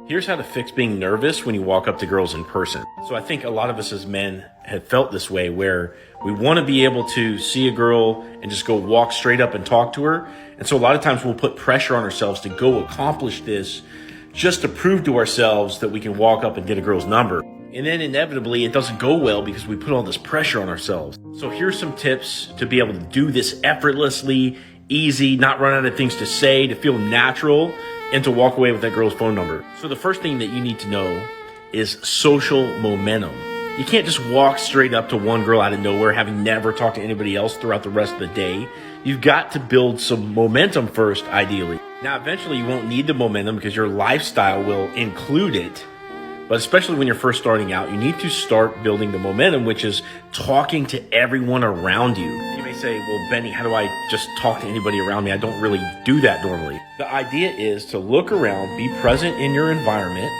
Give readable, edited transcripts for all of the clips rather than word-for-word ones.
Here's how to fix being nervous when you walk up to girls in person. So I think a lot of us as men have felt this way, where we want to be able to see a girl and just go walk straight up and talk to her. And so a lot of times we'll put pressure on ourselves to go accomplish this just to prove to ourselves that we can walk up and get a girl's number. And then inevitably it doesn't go well because we put all this pressure on ourselves. So here's some tips to be able to do this effortlessly, easy, not run out of things to say, to feel natural, and to walk away with that girl's phone number. So the first thing that you need to know is social momentum. You can't just walk straight up to one girl out of nowhere, having never talked to anybody else throughout the rest of the day. You've got to build some momentum first, ideally. Now, eventually you won't need the momentum because your lifestyle will include it. But especially when you're first starting out, you need to start building the momentum, which is talking to everyone around you. You may say, well, Benny, how do I just talk to anybody around me? I don't really do that normally. The idea is to look around, be present in your environment,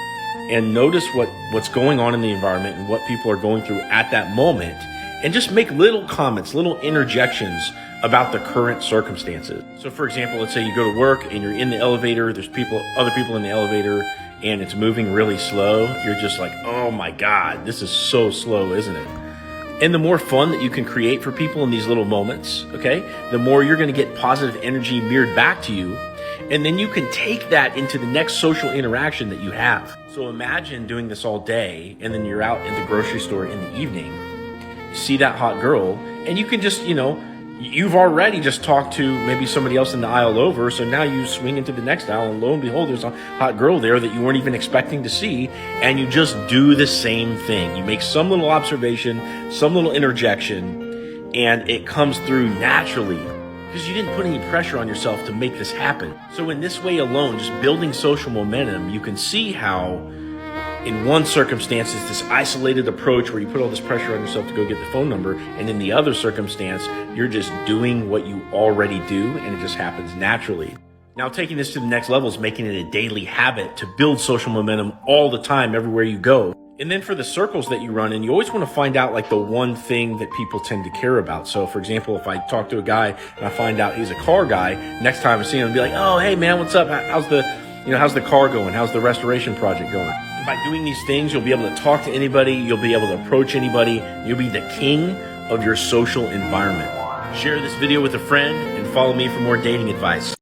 and notice what's going on in the environment and what people are going through at that moment. And just make little comments, little interjections about the current circumstances. So for example, let's say you go to work and you're in the elevator, there's other people in the elevator, and it's moving really slow. You're just like, oh my God, this is so slow, isn't it? And the more fun that you can create for people in these little moments, okay, the more you're going to get positive energy mirrored back to you. And then you can take that into the next social interaction that you have. So imagine doing this all day, and then you're out in the grocery store in the evening. You see that hot girl, and you can just, you've already just talked to maybe somebody else in the aisle over. So now you swing into the next aisle, and lo and behold, there's a hot girl there that you weren't even expecting to see. And you just do the same thing. You make some little observation, some little interjection, and it comes through naturally because you didn't put any pressure on yourself to make this happen. So in this way alone, just building social momentum, you can see how in one circumstance, it's this isolated approach where you put all this pressure on yourself to go get the phone number. And in the other circumstance, you're just doing what you already do, and it just happens naturally. Now, taking this to the next level is making it a daily habit to build social momentum all the time, everywhere you go. And then for the circles that you run in, you always want to find out like the one thing that people tend to care about. So for example, if I talk to a guy and I find out he's a car guy, next time I see him, I'll be like, oh, hey man, what's up? How's the car going? How's the restoration project going? By doing these things, you'll be able to talk to anybody. You'll be able to approach anybody. You'll be the king of your social environment. Share this video with a friend and follow me for more dating advice.